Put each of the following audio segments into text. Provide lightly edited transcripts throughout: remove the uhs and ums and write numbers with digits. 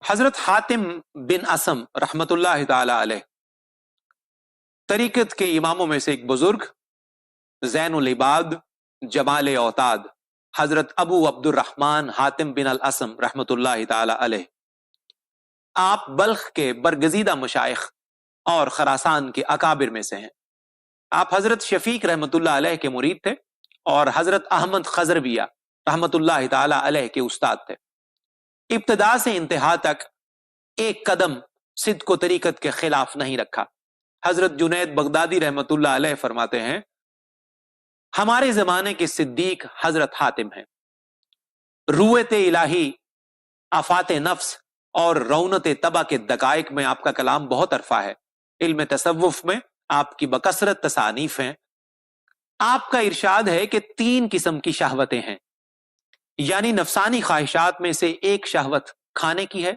حضرت حاتم بن اسم رحمت اللہ تعالی علیہ طریقت کے اماموں میں سے ایک بزرگ، زین العباد، جمال اوتاد، حضرت ابو عبد الرحمن حاتم بن الاسم رحمت اللہ تعالی علیہ، آپ بلخ کے برگزیدہ مشائخ اور خراسان کے اکابر میں سے ہیں۔ آپ حضرت شفیق رحمت اللہ علیہ کے مرید تھے اور حضرت احمد خضرویہ رحمت اللہ تعالی علیہ کے استاد تھے۔ ابتدا سے انتہا تک ایک قدم صدق و طریقت کے خلاف نہیں رکھا۔ حضرت جنید بغدادی رحمت اللہ علیہ فرماتے ہیں، ہمارے زمانے کے صدیق حضرت حاتم ہیں۔ رویت الہی، آفات نفس اور رونت طبع کے دقائق میں آپ کا کلام بہت عرفہ ہے۔ علم تصوف میں آپ کی بکثرت تصانیف ہیں۔ آپ کا ارشاد ہے کہ 3 قسم کی شہوتیں ہیں، یعنی نفسانی خواہشات میں سے ایک شہوت کھانے کی ہے،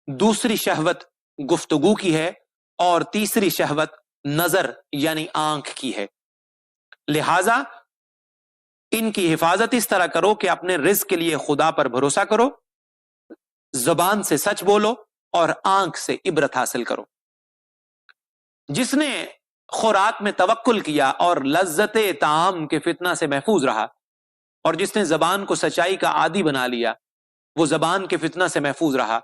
دوسری شہوت گفتگو کی ہے، اور تیسری شہوت نظر یعنی آنکھ کی ہے۔ لہذا ان کی حفاظت اس طرح کرو کہ اپنے رزق کے لیے خدا پر بھروسہ کرو، زبان سے سچ بولو اور آنکھ سے عبرت حاصل کرو۔ جس نے خوراک میں توکل کیا اور لذت طعام کے فتنہ سے محفوظ رہا، اور جس نے زبان کو سچائی کا عادی بنا لیا، وہ زبان کے فتنہ سے محفوظ رہا،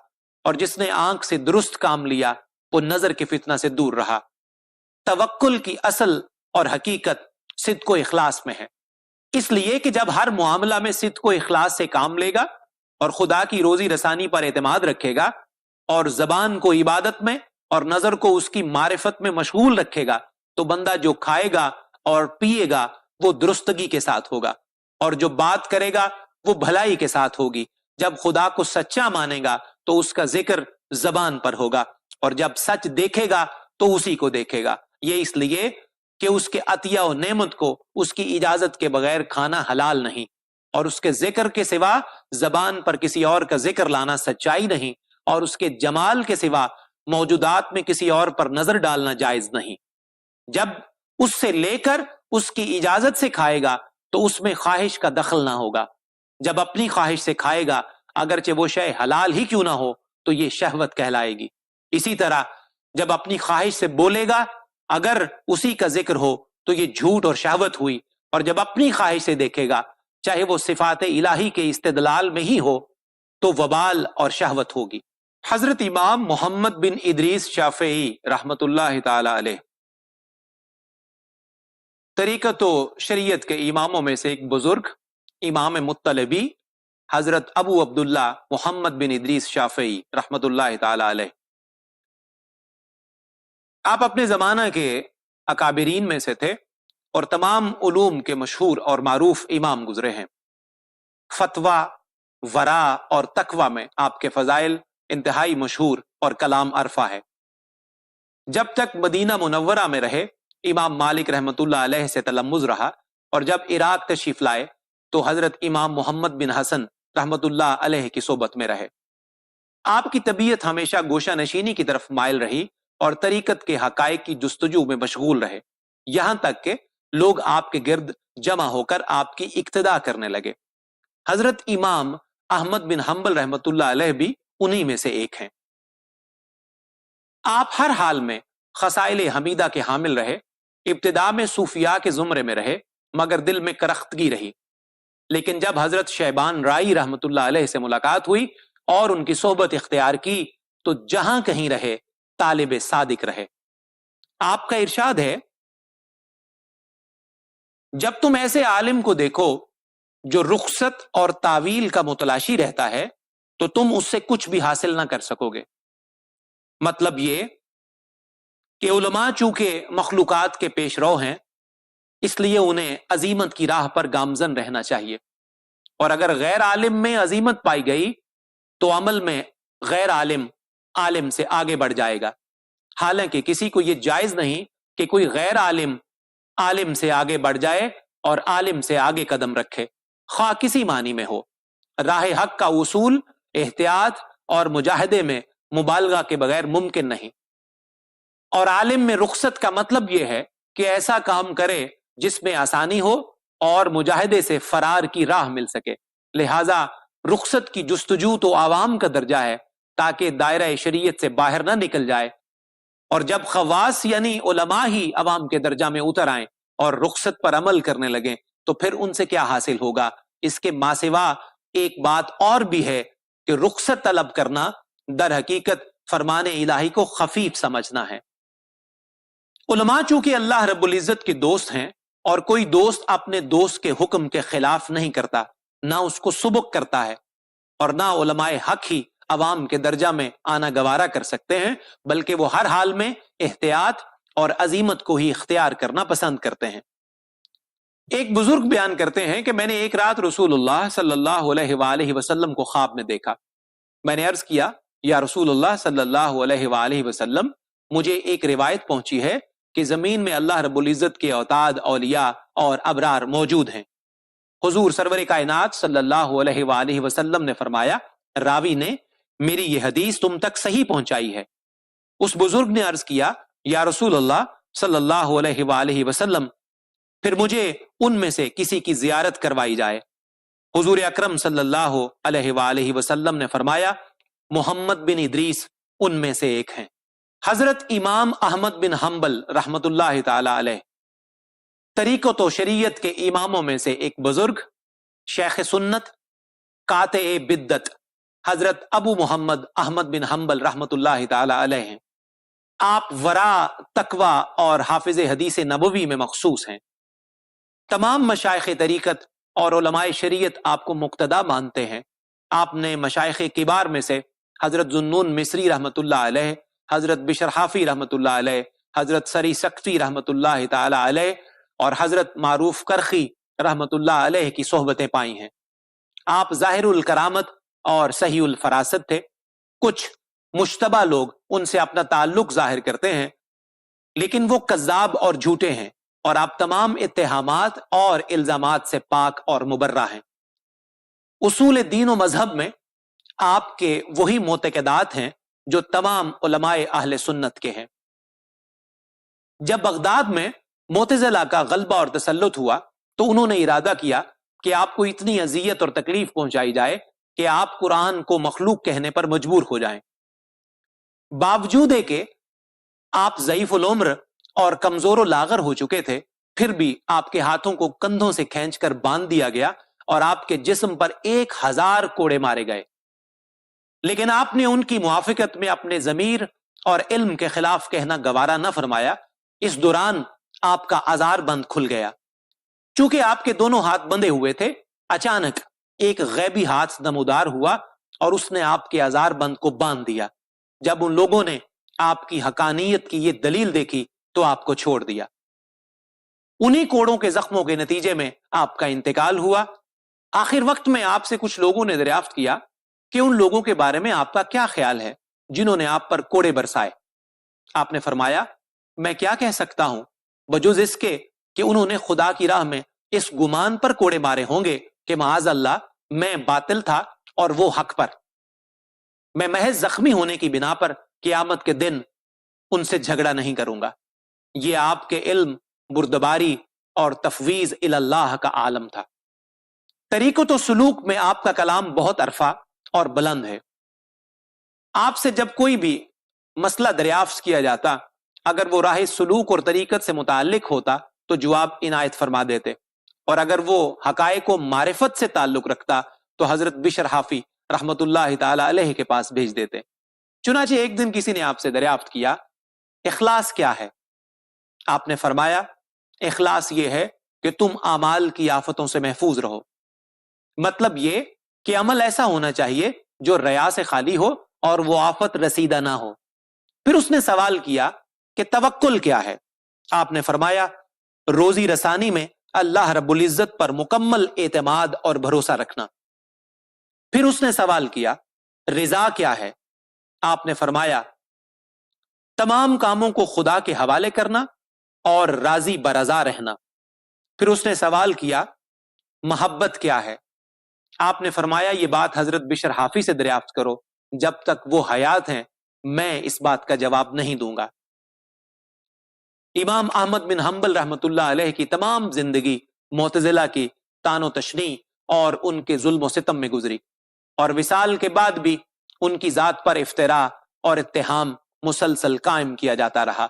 اور جس نے آنکھ سے درست کام لیا، وہ نظر کے فتنہ سے دور رہا۔ توکل کی اصل اور حقیقت صدق و اخلاص میں ہے، اس لیے کہ جب ہر معاملہ میں صدق و اخلاص سے کام لے گا اور خدا کی روزی رسانی پر اعتماد رکھے گا، اور زبان کو عبادت میں اور نظر کو اس کی معرفت میں مشغول رکھے گا، تو بندہ جو کھائے گا اور پیے گا وہ درستگی کے ساتھ ہوگا، اور جو بات کرے گا وہ بھلائی کے ساتھ ہوگی۔ جب خدا کو سچا مانے گا تو اس کا ذکر زبان پر ہوگا، اور جب سچ دیکھے گا تو اسی کو دیکھے گا۔ یہ اس لیے کہ اس کے عطیہ و نعمت کو اس کی اجازت کے بغیر کھانا حلال نہیں، اور اس کے ذکر کے سوا زبان پر کسی اور کا ذکر لانا سچائی نہیں، اور اس کے جمال کے سوا موجودات میں کسی اور پر نظر ڈالنا جائز نہیں۔ جب اس سے لے کر اس کی اجازت سے کھائے گا تو اس میں خواہش کا دخل نہ ہوگا۔ جب اپنی خواہش سے کھائے گا، اگرچہ وہ شے حلال ہی کیوں نہ ہو، تو یہ شہوت کہلائے گی۔ اسی طرح جب اپنی خواہش سے بولے گا، اگر اسی کا ذکر ہو تو یہ جھوٹ اور شہوت ہوئی، اور جب اپنی خواہش سے دیکھے گا، چاہے وہ صفات الہی کے استدلال میں ہی ہو، تو وبال اور شہوت ہوگی۔ حضرت امام محمد بن ادریس شافعی رحمت اللہ تعالی علیہ طریقت و شریعت کے اماموں میں سے ایک بزرگ، امام مطلبی حضرت ابو عبداللہ محمد بن ادریس شافعی رحمت اللہ تعالی علیہ، آپ اپنے زمانہ کے اکابرین میں سے تھے اور تمام علوم کے مشہور اور معروف امام گزرے ہیں۔ فتویٰ، ورع اور تقویٰ میں آپ کے فضائل انتہائی مشہور اور کلام عرفہ ہے۔ جب تک مدینہ منورہ میں رہے، امام مالک رحمت اللہ علیہ سے تلمذ رہا، اور جب عراق تشریف لائے تو حضرت امام محمد بن حسن رحمت اللہ علیہ کی صحبت میں رہے۔ آپ کی طبیعت ہمیشہ گوشہ نشینی کی طرف مائل رہی اور طریقت کے حقائق کی جستجو میں مشغول رہے، یہاں تک کہ لوگ آپ کے گرد جمع ہو کر آپ کی اقتدا کرنے لگے۔ حضرت امام احمد بن حنبل رحمت اللہ علیہ بھی انہی میں سے ایک ہیں۔ آپ ہر حال میں خصائل حمیدہ کے حامل رہے، ابتدا میں صوفیاء کے زمرے میں رہے، مگر دل میں کرختگی رہی۔ لیکن جب حضرت شیبان رائی رحمت اللہ علیہ سے ملاقات ہوئی اور ان کی صحبت اختیار کی تو جہاں کہیں رہے طالب صادق رہے۔ آپ کا ارشاد ہے، جب تم ایسے عالم کو دیکھو جو رخصت اور تعویل کا متلاشی رہتا ہے تو تم اس سے کچھ بھی حاصل نہ کر سکو گے۔ مطلب یہ کہ علماء چونکہ مخلوقات کے پیش رو ہیں، اس لیے انہیں عظیمت کی راہ پر گامزن رہنا چاہیے، اور اگر غیر عالم میں عظیمت پائی گئی تو عمل میں غیر عالم عالم سے آگے بڑھ جائے گا۔ حالانکہ کسی کو یہ جائز نہیں کہ کوئی غیر عالم عالم سے آگے بڑھ جائے اور عالم سے آگے قدم رکھے، خواہ کسی معنی میں ہو۔ راہ حق کا اصول احتیاط اور مجاہدے میں مبالغہ کے بغیر ممکن نہیں، اور عالم میں رخصت کا مطلب یہ ہے کہ ایسا کام کرے جس میں آسانی ہو اور مجاہدے سے فرار کی راہ مل سکے۔ لہذا رخصت کی جستجو تو عوام کا درجہ ہے، ताकि दायरा शरीयत से बाहर ना निकल जाए। और जब खवास यानी उलमा ही अवाम के दर्जा में उतर आए और रुखसत पर अमल करने लगे तो फिर उनसे क्या हासिल होगा। इसके मासिवा एक बात और भी है कि रुखसत तलब करना दर हकीकत फरमाने इलाही को खफीफ समझना है। उलमा चूंकि अल्लाह रब्बुल इज्जत के दोस्त हैं और कोई दोस्त अपने दोस्त के हुक्म के खिलाफ नहीं करता, ना उसको सुबुक करता है और ना उलमाए हक ही अवाम के दर्जा में आना गवारा कर सकते हैं, बल्कि वो हर हाल में एहतियात और अजीमत को ही इख्तियार करना पसंद करते हैं। एक बुजुर्ग बयान करते हैं कि मैंने एक रात रसूलुल्लाह सल्लल्लाहु अलैहि वसल्लम को ख्वाब में देखा। मैंने अर्ज किया, या रसूलुल्लाह सल्लल्लाहु अलैहि वसल्लम, मुझे एक रिवायत पहुंची है कि जमीन में अल्लाह रब्बुल इज्जत के औताद, औलिया और अबरार मौजूद हैं। हुजूर सरवर कायनात सल्लल्लाहु अलैहि वसल्लम ने फरमाया, रावी ने मेरी ये हदीस तुम तक सही पहुंचाई है। उस बुजुर्ग ने अर्ज किया, या रसूलुल्लाह सल्लल्लाहु अलैहि वसल्लम, फिर मुझे उनमें से किसी की जियारत करवाई जाए। हुजूर अकरम सल्लल्लाहु अलैहि वसल्लम ने फरमाया, मोहम्मद बिन इदरीस उनमें से एक हैं। हजरत इमाम अहमद बिन हम्बल रहमतुल्लाह ताला अलैह तरीक़त व शरीयत के इमामों में से एक बुजुर्ग, शेख सुन्नत, काते बिद्दत हजरत अबू मोहम्मद अहमद बिन हम्बल रहमतुल्लाह ताला अलैह हैं। आप वरा, तकवा और हाफिज हदीस नबवी में मखसूस हैं। तमाम मशाइख तरीक़त और उलमाए शरीयत आपको मुक्तदा मानते हैं। आपने मशाइख किबार में से हजरत जुन्नून मिस्री रहमतुल्लाह अलैह, हजरत बिशर हाफी रहमतुल्लाह अलैह, हजरत सरी सक्फी रहमतुल्लाह ताला अलैह और हजरत मारूफ करखी रहमतुल्लाह अलैह की सोहबतें पाई हैं। आप ज़ाहिरुल करामत और सहीउल फरासत थे। कुछ मुश्तबा लोग उनसे अपना ताल्लुक जाहिर करते हैं, लेकिन वो कज़्ज़ाब और झूठे हैं और आप तमाम इत्तेहामात और इल्जामात से पाक और मुबर्रा हैं। उसूल दीन व मजहब में आपके वही मोतक़दात हैं जो तमाम उलमाए अहले सुन्नत के हैं। जब बगदाद में मोतज़िला का गलबा और तसल्लुत हुआ तो उन्होंने इरादा किया कि आपको इतनी अजियत और तकलीफ पहुंचाई जाए कि आप कुरान को मखलूक कहने पर मजबूर हो जाएं। बावजूद है कि आप ज़ईफ़ुल उम्र और कमजोर लागर हो चुके थे, फिर भी आपके हाथों को कंधों से खींचकर बांध दिया गया और आपके जिस्म पर 1000 कोड़े मारे गए। लेकिन आपने उनकी मुआफिकत में अपने ज़मीर और इल्म के खिलाफ कहना गवारा न फरमाया। इस दौरान आपका आजार बंद खुल गया। चूंकि आपके दोनों हाथ बंधे हुए थे, अचानक एक गैबी हाथ नमूदार हुआ और उसने आपके आजार बंद को बांध दिया। जब उन लोगों ने आपकी हकानियत की ये दलील देखी तो आपको छोड़ दिया। उन्हीं कोड़ों के जख्मों के नतीजे में आपका इंतकाल हुआ। आखिर वक्त में आपसे कुछ लोगों ने दरियाफ्त किया कि उन लोगों के बारे में आपका क्या ख्याल है जिन्होंने आप पर कोड़े बरसाए। आपने फरमाया, मैं क्या कह सकता हूं बजुज इसके कि उन्होंने खुदा की राह में इस गुमान पर कोड़े मारे होंगे कि माज़ अल्लाह मैं बातिल था और वो हक पर। मैं महज जख्मी होने की बिना पर क़यामत के दिन उनसे झगड़ा नहीं करूंगा। ये आपके इल्म, बुर्दबारी और तफवीज इल्लाह का आलम था। तरीक़त व सुलूक में आपका कलाम बहुत अरफा और बुलंद है। आपसे जब कोई भी मसला दरियाफ्त किया जाता, अगर वो राह सुलूक और तरीक़त से मुताल्लिक होता तो जवाब इनायत फरमा देते, और अगर वो हकायक व मारिफत से ताल्लुक रखता तो हजरत बिशर हाफी रहमतुल्लाह ताला अलैह के पास भेज देते। चुनाचे एक दिन किसी ने आपसे दरियाफ्त किया, इखलास क्या है? आपने फरमाया, इखलास ये है कि तुम आमाल की आफतों से महफूज रहो। मतलब ये कि अमल ऐसा होना चाहिए जो रया से खाली हो और वो आफत रसीदा ना हो। फिर उसने सवाल किया कि तवक्कुल क्या है? आपने फरमाया, रोजी रसानी में अल्लाह रब्बुल इज्जत पर मुकम्मल एतमाद और भरोसा रखना। फिर उसने सवाल किया, रिजा क्या है? आपने फरमाया, तमाम कामों को खुदा के हवाले करना और राजी बरजा रहना। फिर उसने सवाल किया, मोहब्बत क्या है? आपने फरमाया, ये बात हजरत बिशर हाफी से दरियाफ्त करो, जब तक वो हयात हैं मैं इस बात का जवाब नहीं दूंगा। इमाम अहमद बिन हम्बल रहमतुल्लाह अलैह की तमाम जिंदगी मोतजिला की तानो तशनी और उनके जुल्म सितम में गुजरी, और विसाल के बाद भी ان کی ذات پر افتراء اور اتہام مسلسل قائم کیا جاتا رہا،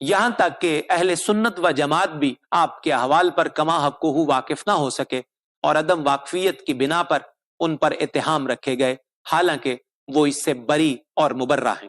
یہاں تک کہ اہل سنت و جماعت بھی آپ کے احوال پر کما حق واقف نہ ہو سکے اور عدم واقفیت کی بنا پر ان پر اتہام رکھے گئے، حالانکہ وہ اس سے بری اور مبرہ ہیں۔